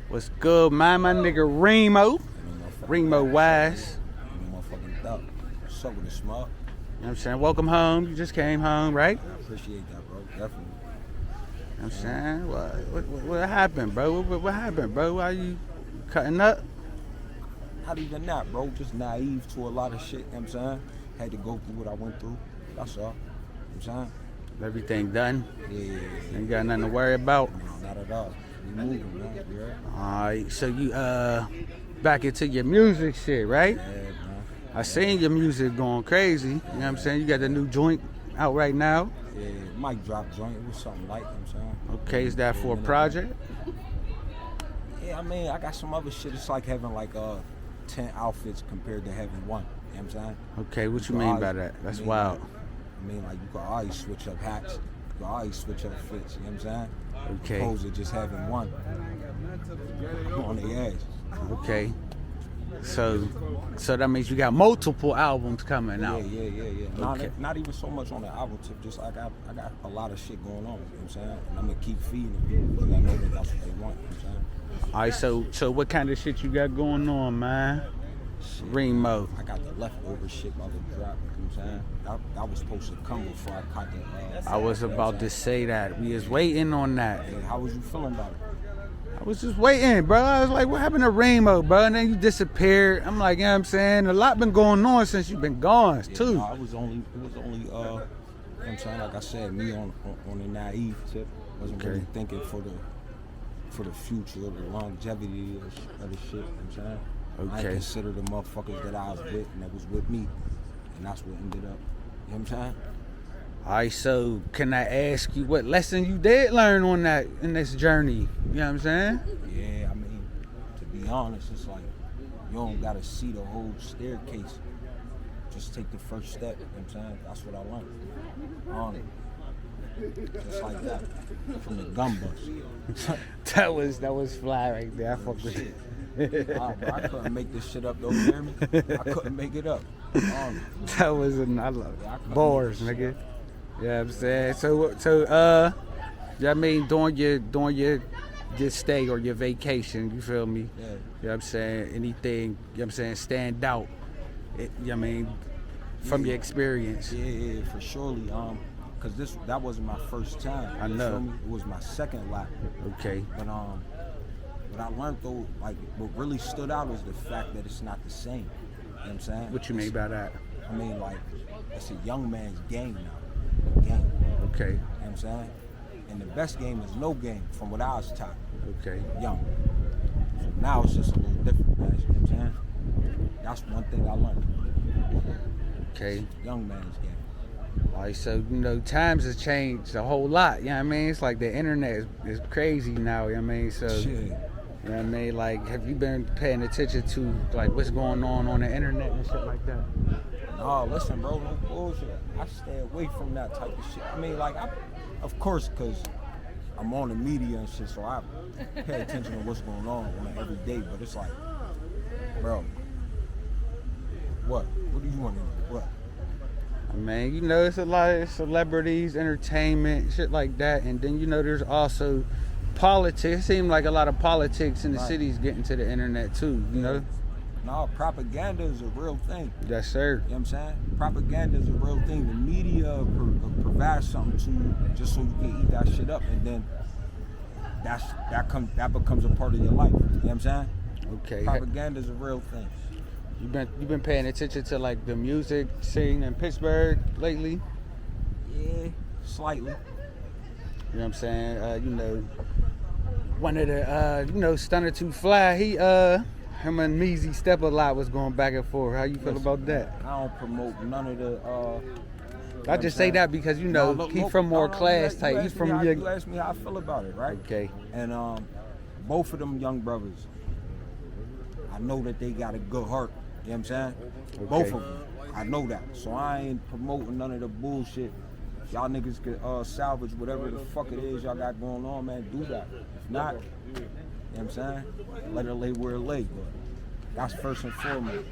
What's good, man? My nigga Remo. Remo Wize. Motherfucking thug. What's up with the smart? You know what I'm saying? Welcome home. You just came home, right? I appreciate that, bro. Definitely. You know what I'm saying? What happened, bro? What happened, bro? Why you cutting up? Not even that, bro. Just naive to a lot of shit, you know what I'm saying? Had to go through what I went through. That's all. You know what I'm saying? Everything done? Yeah. Ain't got nothing to worry about? No, not at all. We moving, man. You heard? Alright, so you back into your music shit, right? Yeah, man. I seen your music going crazy. You know what I'm saying? You got the new joint out right now. Yeah, mic drop joint. It was something light, you know what I'm saying? Okay, is that for a project? Yeah, I mean, I got some other shit. It's like having like 10 outfits compared to having one. You know what I'm saying? Okay, what you mean by that? That's wild. I mean, like, you can always switch up hats. You can always switch up fits. You know what I'm saying? Okay. Opposed to just having one on the ass. Okay. So that means you got multiple albums coming out. Yeah. Okay. Not even so much on the album tip. Just I got a lot of shit going on. You know what I'm saying? And I'm gonna keep feeding people because I know that that's what they want. You know what I'm saying? All right. So what kind of shit you got going on, man? Reemo. I got the leftover shit about to drop. You know what I'm saying? That was supposed to come before I caught the. I was about to say that. We was waiting on that. Hey, how was you feeling about it? I was just waiting, bro. I was like, what happened to Remo, bro? And then you disappeared. I'm like, you know what I'm saying? A lot been going on since you've been gone, too. No, it was only, you know what I'm saying? Like I said, me on the naive tip. Wasn't really thinking for the future or the longevity of the shit, you know what I'm saying? I didn't consider the motherfuckers that I was with and that was with me. And that's what ended up, you know what I'm saying? All right, so can I ask you what lesson you did learn on that in this journey? You know what I'm saying? Yeah, I mean, to be honest, it's like you don't gotta see the whole staircase. Just take the first step, you know what I'm saying? That's what I learned. Just like that. From the gum bus. that was fly right there. I fuck with it. Bro, I couldn't make this shit up though, you hear me? I couldn't make it up. That was I love it. Bars, nigga. You know what I'm saying? So I mean during your stay or your vacation, you feel me? Yeah. You know what I'm saying? Anything, you know what I'm saying, stand out. You know what I mean, from your experience. Yeah, for surely. Cause that wasn't my first time. I know. Feel me? It was my second lap. Okay. But what I learned though, like what really stood out is the fact that it's not the same. You know what I'm saying? What you mean by that? I mean, like, it's a young man's game now. Game. Okay. You know what I'm saying? And the best game is no game, from what I was taught. Okay. Young. So now it's just a little different, man. You know what I'm saying? That's one thing I learned. Okay. Young man's game. All right, so, you know, times has changed a whole lot. You know what I mean? It's like the internet is crazy now, you know what I mean? So, Shit. you know what I mean? Like, have you been paying attention to, like, what's going on the internet and shit like that? No, listen, bro, no bullshit. I stay away from that type of shit. I mean, like, of course, because I'm on the media and shit, so I pay attention to what's going on every day. But it's like, bro, what? What do you want to know? What? I mean, you know, it's a lot of celebrities, entertainment, shit like that. And then, you know, there's also politics. It seems like a lot of politics in the cities getting to the internet, too, you know? No, propaganda is a real thing. Yes, sir. You know what I'm saying? Propaganda is a real thing. The media provides something to you just so you can eat that shit up, and then that becomes a part of your life. You know what I'm saying? Okay. Propaganda is a real thing. You been paying attention to like the music scene in Pittsburgh lately? Yeah, slightly. You know what I'm saying? You know, one of the you know, Stunner Too Fly, him and Meezy Step a lot was going back and forth. How you feel about that? I don't promote none of the I just say that because you know he's from more class type. He's from you asked me how I feel about it, right? Okay. And both of them young brothers, I know that they got a good heart. You know what I'm saying? Okay. Both of them. I know that. So I ain't promoting none of the bullshit. If y'all niggas could salvage whatever the fuck it is y'all got going on, man, do that. If not, you know what I'm saying? Let it lay where it lay. But that's first and foremost.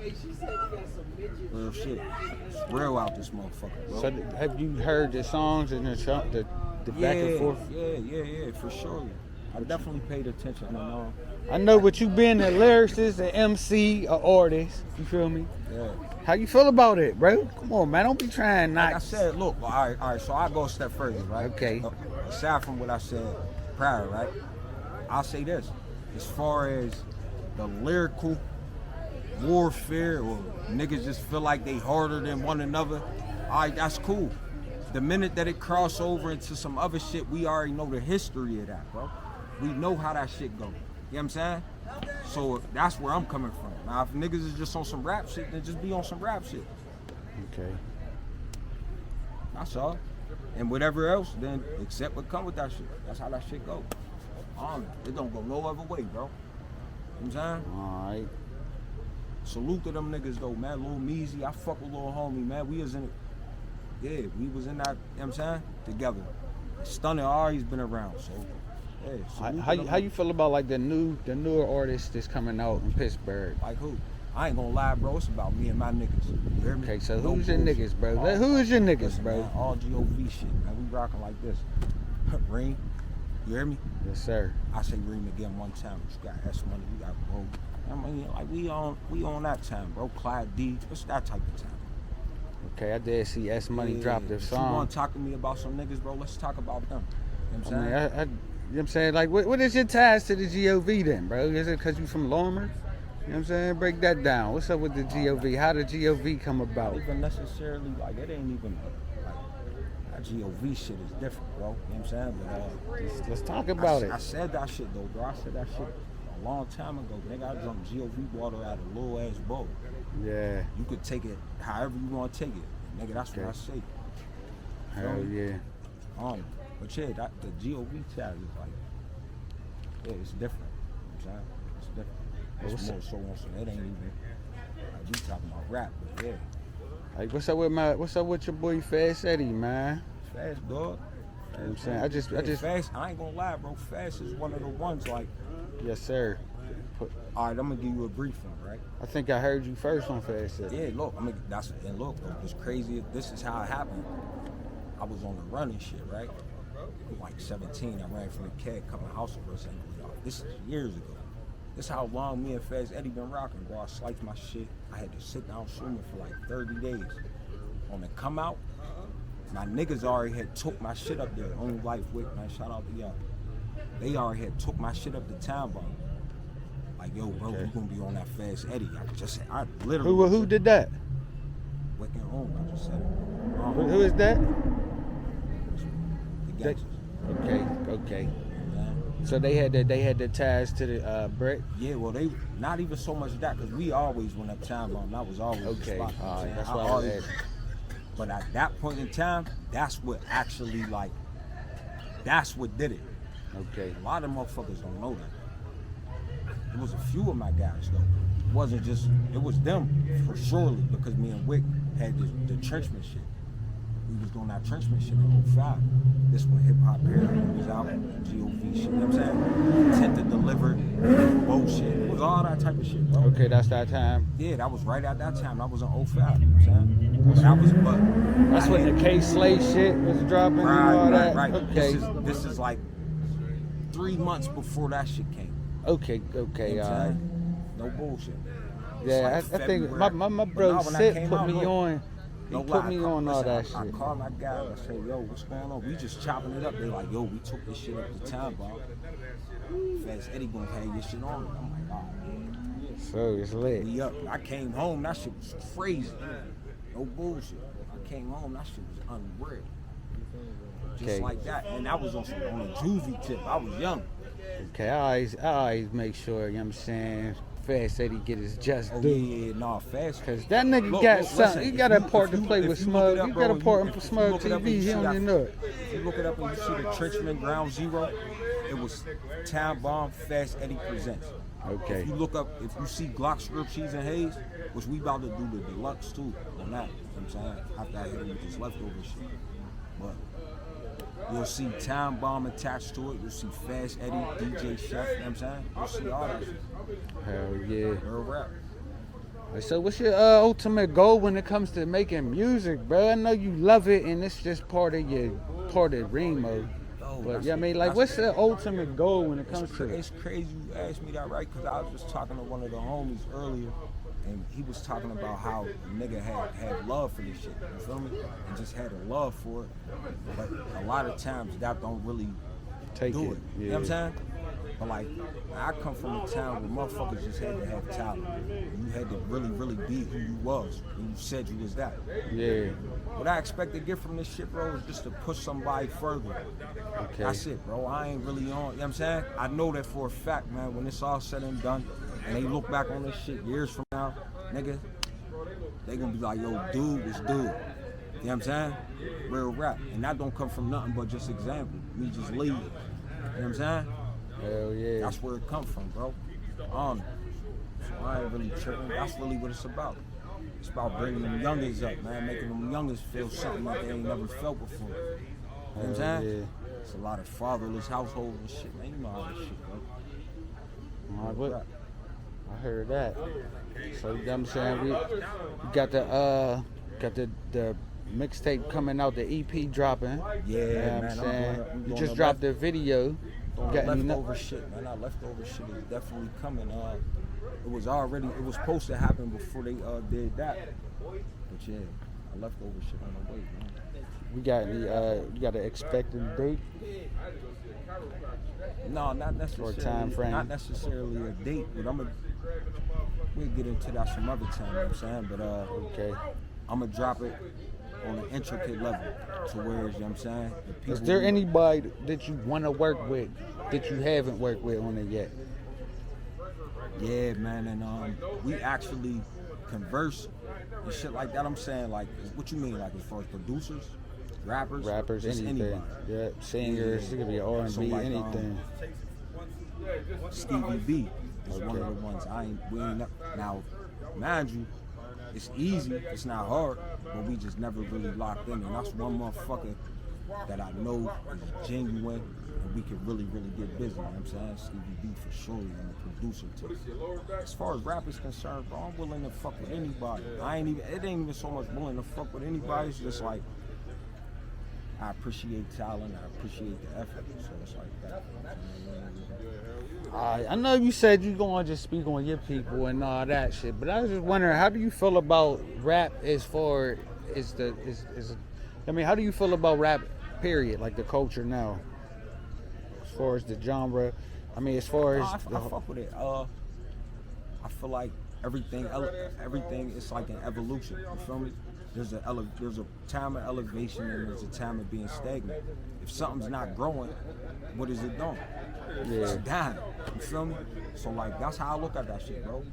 Real shit. It's real out this motherfucker, bro. So have you heard the songs and the back and forth? Yeah, for sure. I definitely paid attention. I know what you been a lyricist, an MC, an artist. You feel me? Yeah. How you feel about it, bro? Come on, man. Don't be trying not. Like I said, look, all right. So I go a step further, right? Okay. Aside from what I said prior, right? I'll say this: as far as the lyrical warfare, or niggas just feel like they harder than one another, all right, that's cool. The minute that it cross over into some other shit, we already know the history of that, bro. We know how that shit go. You know what I'm saying? So that's where I'm coming from. Now, if niggas is just on some rap shit, then just be on some rap shit. Okay. That's all. And whatever else, then accept what come with that shit. That's how that shit go. It don't go no other way, bro. You know what I'm saying? Alright. Salute to them niggas though, man. Lil Meezy, I fuck with Lil Homie, man. We was in we was in that, you know what I'm saying? Together. Stunning always been around, so yeah. How you feel about like the newer artists that's coming out in Pittsburgh? Like who? I ain't gonna lie, bro. It's about me and my niggas. You hear me? Okay, so who's your niggas, bro? Who is your niggas, Listen, bro? Man, all GOV shit, man. We rocking like this. Reem, you hear me? Yes, sir. I say Reem again one time. You got S Money, we got Bro. I mean, like we on that time, bro. Clyde D, it's that type of time. Okay, I did see S Money drop their song. If you want to talk to me about some niggas, bro, let's talk about them. You know what I'm saying? You know what I'm saying? Like, what is your ties to the GOV then, bro? Is it because you from Lormer? You know what I'm saying? Break that down. What's up with the GOV? How did GOV come about? Not even necessarily, like, it ain't even, like, that GOV shit is different, bro. You know what I'm saying? But, let's talk about it. I said that shit, though, bro. I said that shit a long time ago. Nigga, I drunk GOV water out of a little ass bowl. Yeah. You could take it however you want to take it. Nigga, that's what I say. Hell yeah. But yeah, the GOV chat is like, yeah, it's different. You know what I'm saying? It's different. It's more so on some, it ain't even, like, we talking about rap, but yeah. Like, what's up with your boy Fast Eddie, man? Fast, dog. You know what I'm saying? I just Fast, I ain't gonna lie, bro. Fast is one of the ones, like. Yes, sir. All right, I'm gonna give you a brief one, right? I think I heard you first on Fast Eddie. Yeah, look, look, it's crazy. This is how it happened. I was on the run and shit, right? Like 17, I ran from the cat, cut my house arrest. This is years ago. This is how long me and Fast Eddie been rocking, bro. I sliced my shit. I had to sit down swimming for like 30 days. On the come out, my niggas already had took my shit up there. Only Life with, man. Shout out to y'all. They already had took my shit up to Town Bomb. Like, yo, bro, you gonna be on that Fast Eddie. I literally. Who did that? Wicked Home, I just said it. Who is that? The Gangsters. Okay. So they had the ties to the Brick. Yeah, well, they not even so much that, because we always went up Time Bomb. That was always the spot. That's why I was asking. But at that point in time, that's what actually, like, that's what did it. Okay. A lot of motherfuckers don't know that. It was a few of my guys though. It wasn't just, it was them for surely, because me and Wick had the trenchman shit. We was doing that trenchman shit in 05. This when hip hop era was out, GOV shit, you know what I'm saying? Intent to deliver, bullshit. It was all that type of shit, bro. Okay, that's that time. Yeah, that was right at that time. That was in 05, you know what I'm saying? That's when the K Slay shit was dropping and all that. Right. Okay. This is like 3 months before that shit came. Okay, You know what I'm saying? No bullshit. Yeah, Like I think February. my bro Sip put me look, on. He put me on all that shit. I called my guy and I said, yo, what's going on? We just chopping it up. They like, yo, we took this shit up to Town Bomb. Fast Eddie gonna have your shit on. I'm like, oh, man. So it's lit. We up. I came home, that shit was crazy. No bullshit. I came home, that shit was unreal. Just like that. And that was on a juvie tip. I was young. Okay, I always make sure, you know what I'm saying, Fast Eddie get his just due. Yeah, nah, Fast. Cause that nigga got something. He got a part to play with Smug. He got a part for Smug TV. He don't even know it. If you look it up and you see the Trenchman Ground Zero, it was Town Bomb Fast Eddie Presents. Okay. If you look up, if you see Glock Strip Cheese and Haze, which we about to do the deluxe too on that, you know what I'm saying? After I hit him with this leftover shit. But you'll see Town Bomb attached to it. You'll see Fast Eddie, DJ Chef, you know what I'm saying? You'll see all that shit. Hell yeah. Real rap. So what's your ultimate goal when it comes to making music, bro? I know you love it and it's just part of Remo. Yo, But yeah, I mean, like, what's the ultimate goal when it comes to it? It's crazy you asked me that, right? Because I was just talking to one of the homies earlier, and he was talking about how the nigga had love for this shit, you feel me? And just had a love for it. But a lot of times that don't really do it. Yeah. You know what I'm saying? But like, I come from a town where motherfuckers just had to have talent. You had to really, really be who you was when you said you was that. Yeah. What I expect to get from this shit, bro, is just to push somebody further. Okay. That's it, bro. I ain't really on, you know what I'm saying? I know that for a fact, man, when it's all said and done, and they look back on this shit years from now, nigga, they gonna be like, yo, dude was dude. You know what I'm saying? Real rap. And that don't come from nothing but just example. Me just lead. You know what I'm saying? Hell yeah. That's where it come from, bro. So I ain't really tripping. That's really what it's about. It's about bringing them youngins up, man. Making them youngins feel something that they ain't never felt before. You know what I'm saying? Yeah. It's a lot of fatherless households and shit, man. You know all this shit, bro. I heard that. So you know what I'm saying? We got the mixtape coming out, the EP dropping. Yeah, You know what man. I'm saying? I'm You doing just the dropped the video. leftover shit, man. That leftover shit is definitely coming. It was supposed to happen before they did that. But yeah, the leftover shit on the way, man. We got any you got an expected date? No, not necessarily. Or time frame? Not necessarily a date, but we'll get into that some other time, you know what I'm saying? But Okay. I'm gonna drop it on an intricate level to where, you know what I'm saying? Is there anybody that you want to work with that you haven't worked with on it yet? Yeah, man, and we actually converse and shit like that. I'm saying, like, what you mean, like, as far as producers, rappers, Just anything. anybody. Yeah, singers. It could be R&B, So, like, anything. Stevie B is one of the ones we ain't now, mind you, it's easy, it's not hard, but we just never really locked in, and that's one motherfucker that I know is genuine and we can really, really get busy, you know what I'm saying? Stevie B for sure, and the producer too. As far as rap is concerned, bro, I'm willing to fuck with anybody. It ain't even so much willing to fuck with anybody, it's just like, I appreciate talent, I appreciate the effort, so it's like that. I know you said you're going to just speak on your people and all that shit, but I was just wondering, how do you feel about rap as far as how do you feel about rap, period, like the culture now? As far as the genre, I mean, as far as... I fuck with it. I feel like everything is like an evolution, you feel me? There's a time of elevation and there's a time of being stagnant. If something's not growing, what is it doing? Yeah. It's dying. You feel me? So like that's how I look at that shit, bro.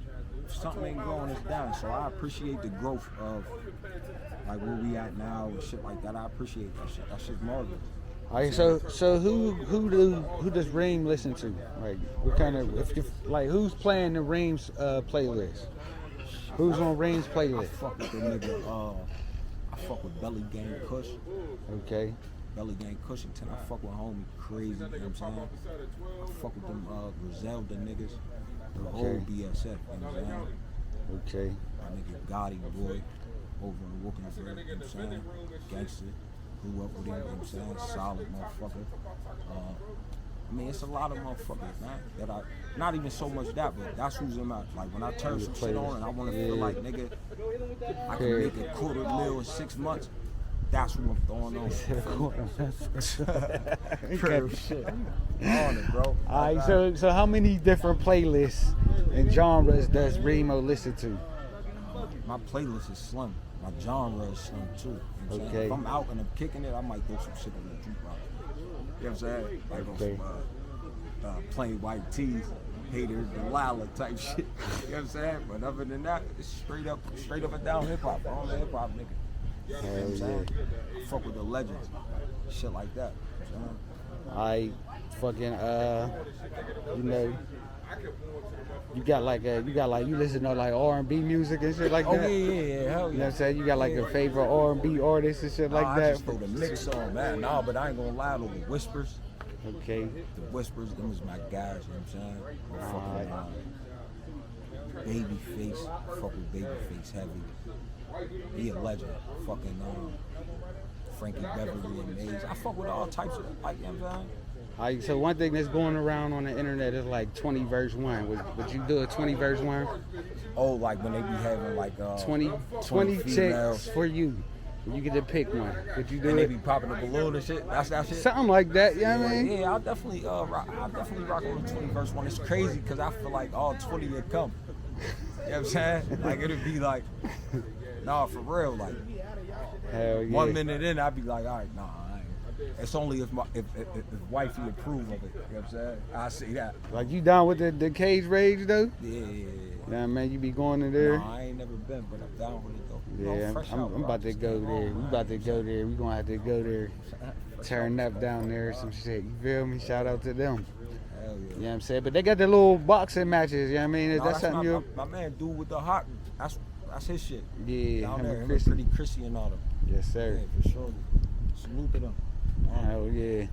If something ain't growing, it's dying. So I appreciate the growth of like where we at now and shit like that. I appreciate that shit. That shit's marvelous. All right, so who does Reem listen to? Like, what kind of who's playing the Reem's playlist? Who's on Reem's playlist? I fuck with the nigga. I fuck with Belly Gang Kush. Okay. Belly Gang Cushington. I fuck with homie Crazy. You know what I'm saying? I fuck with them Griselda niggas. The whole BSF. You know what I'm saying? Okay. My nigga Gotti boy over in Wilkinsburg. You know what I'm saying? Gangster. Grew up with him. You know what I'm saying? Solid motherfucker. I mean, it's a lot of motherfuckers, man, that I, not even so much that, but that's who's in my, like, when I turn some shit on and I want to feel like, nigga, I can make a $250,000 in 6 months, that's what I'm throwing on. Real shit. On it, bro. All right, so how many different playlists and genres does Remo listen to? My playlist is slim. My genre is slim, too. You know what I'm saying? If I'm out and I'm kicking it, I might throw some shit on the jukebox. You know what I'm saying? Like on some plain white tees, haters, Delilah type shit. You know what I'm saying? But other than that, it's straight up and down hip hop. I'm a hip hop nigga. You know what I'm saying? I fuck with the legends, shit like that. You know what I'm saying? I fucking you know, you listen to like R&B music and shit like that. Oh yeah, hell yeah. You know what I'm saying? You got like a favorite R&B artist and shit like I that. just throw the mix on, man. Nah, but I ain't gonna lie, though, the Whispers. Okay. The Whispers, them was my guys. You know what I'm saying? Fucking Babyface, fuck with Babyface heavy. He a legend. Fucking Frankie Beverly and Maze. I fuck with all types of, like, you know what I'm saying? Alright, so one thing that's going around on the internet is like 20 verse 1. Would you do a 20 verse 1? Oh, like when they be having like 20 chicks females. for you. You get to pick one. Would you do And they it? be popping a balloon and shit. That's that shit. Something like that, you know what I mean? Yeah, I'll definitely rock on the 20 verse 1. It's crazy because I feel like all 20 would come. You know what I'm saying? Like it'd be like, nah, for real. Like Hell yeah. 1 minute in, I'd be like, all right, nah. It's only if wifey approve of it. You know what I'm saying? I see that. Like you down with the cage rage though? Yeah. Yeah, man, you be going in there. Nah, I ain't never been, but I'm down with it though. Yeah, I'm about to go there. We about to go there. We gonna have to go there. Turn up down there or some shit. You feel me? Shout out to them. Hell yeah. You know what I'm saying? But they got the little boxing matches, you know what I mean? Is Nah, that that's something you... my man dude with the hot, that's his shit. Yeah, Down him there, and him Chrissy. and Pretty Chrissy and all them. Yes, sir. Yeah, for sure. Salute to them. Hell yeah.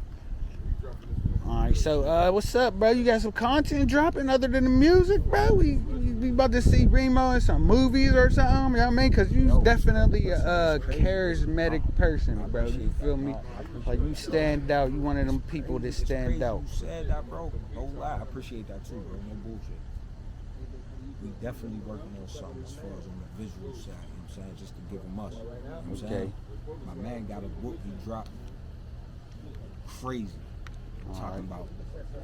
Alright, so what's up, bro? You got some content dropping other than the music, bro? We about to see Remo in some movies or something, you know what I mean? Because you definitely a charismatic person, bro. You feel me? Like you stand out. You one of them people that stand out. You said that, bro. No lie. I appreciate that too, bro. No bullshit. We definitely working on something as far as on the visual side, you know what I'm saying? Just to give them us. You know what I'm saying? My man got a book he dropped. Crazy. Talking about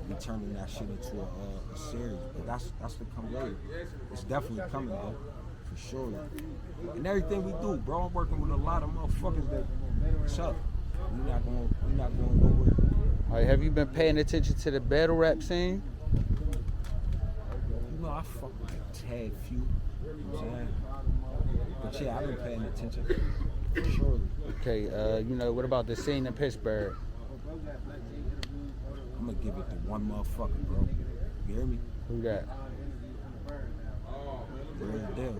we turning that shit into a series. But that's to come later. It's definitely coming though. For sure. And everything we do, bro, I'm working with a lot of motherfuckers that what's up. We not going nowhere. Alright, have you been paying attention to the battle rap scene? You know, I fuck with a tad few. You know what I'm saying? But yeah, I've been paying attention. For sure. Okay, you know, what about the scene in Pittsburgh? I'm gonna give it to one motherfucker, bro. You hear me? Who that? Real deal.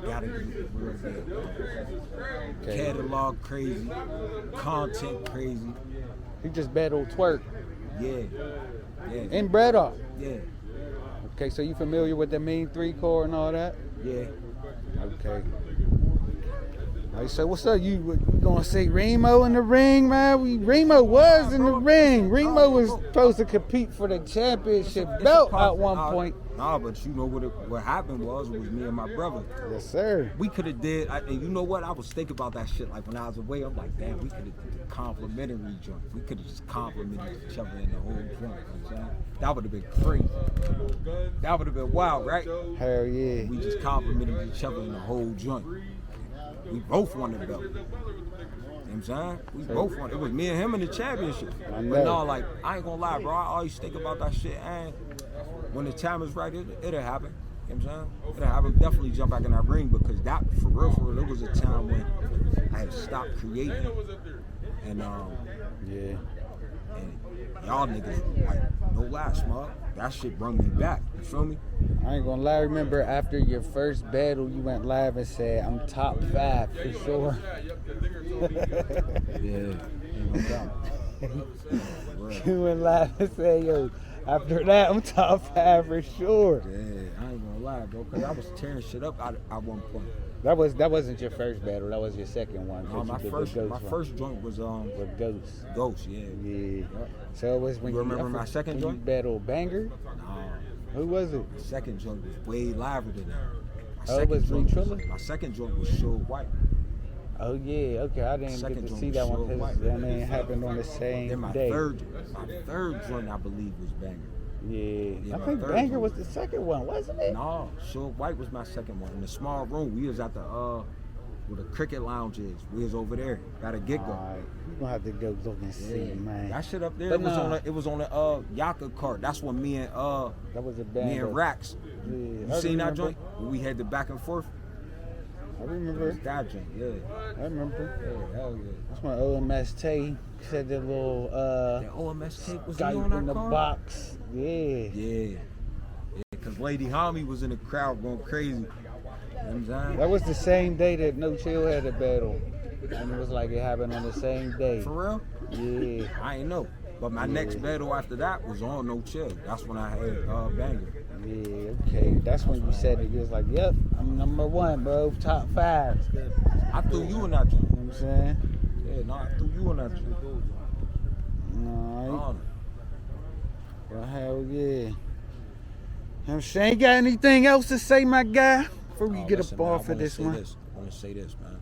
Gotta give it real deal. Okay. Catalog crazy. Content crazy. He just battled Twerk Yeah. in Braddock. Yeah. Okay, so you familiar with the mean 3-chord and all that? Yeah. Okay. Alright, so what's up? You gonna see Remo in the ring, man? Remo was in the ring. Remo was supposed to compete for the championship belt at one point. Nah, but you know what happened was it was me and my brother. Yes, sir. We could have did, and you know what? I was thinking about that shit. Like when I was away, I'm like, damn, we could have did the complimentary joint. We could have just complimented each other in the whole joint. You know what I'm saying? That would have been crazy. That would have been wild, right? Hell yeah. We just complimented each other in the whole joint. We both won the belt. You know what I'm saying? We both won. It was me and him in the championship. But no, like, I ain't gonna lie, bro. I always think about that shit, and when the time is right, it'll happen. You know what I'm saying? It'll happen. Definitely jump back in that ring because that, for real, there was a time when I had stopped creating. And, Yeah. and y'all niggas, like, no lie, smug. That shit brought me back. You feel me? I ain't gonna lie, remember after your first battle, you went live and said, I'm top 5 for sure. Yeah. Ain't no doubt. You went live and said, yo, after that, I'm top 5 for sure. Yeah, I ain't gonna lie, bro, because I was tearing shit up at one point. That wasn't your first battle, that was your second one. My first joint was with Ghost. Ghost, yeah. Yeah. So it was when You remember my second joint? You battled Banger? Nah. Who was it? The second joint was way liver than that. Oh, it was Triller? My second joint was Suge White. Oh yeah, okay. I didn't Second get to joint see was that one Suge because White. that mean it happened on the same Then my day. third joint, I believe, was Banger. Yeah, I my think third Banger joint. was the second one, wasn't it? No, Suge White was my second one. In the small room, we was at the where the cricket lounge is. We was over there. Got a gig going. Alright, you gonna have to go look and see, man. That shit up there, But it was on the Yaka cart. That's when me and that was a band. me and Rax. Yeah, You I seen that remember. joint? When we had the back and forth. I remember. That joint, yeah. I remember. Yeah, hell yeah. That's when OMST said the little That OMS tape was he on Skype that in the car? box. Yeah. Yeah. Because Lady Homie was in the crowd going crazy. You know what I'm saying? That was the same day that No Chill had a battle. And it was like it happened on the same day. For real? Yeah. I ain't know. But my next battle after that was on No Chill. That's when I had Banger. Yeah, okay. That's when you said it. You was like, yep, I'm number 1, bro. Top 5. I threw you in that joint. You know what I'm saying? Yeah, no, I threw you in that joint. Alright. Honor. Well, hell yeah. I'm saying, got anything else to say, my guy? Before we get Listen, up man, off of this one. I want to say this, man.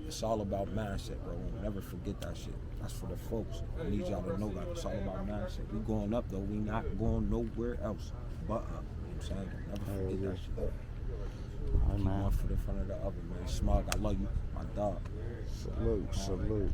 It's all about mindset, bro. Never forget that shit. That's for the folks. I need y'all to know that. It's all about mindset. We going up, though. We not going nowhere else but up. You know what I'm saying? Never forget that shit. Keep one foot in front of the other, man. Smug, I love you. My dog. Salute, salute.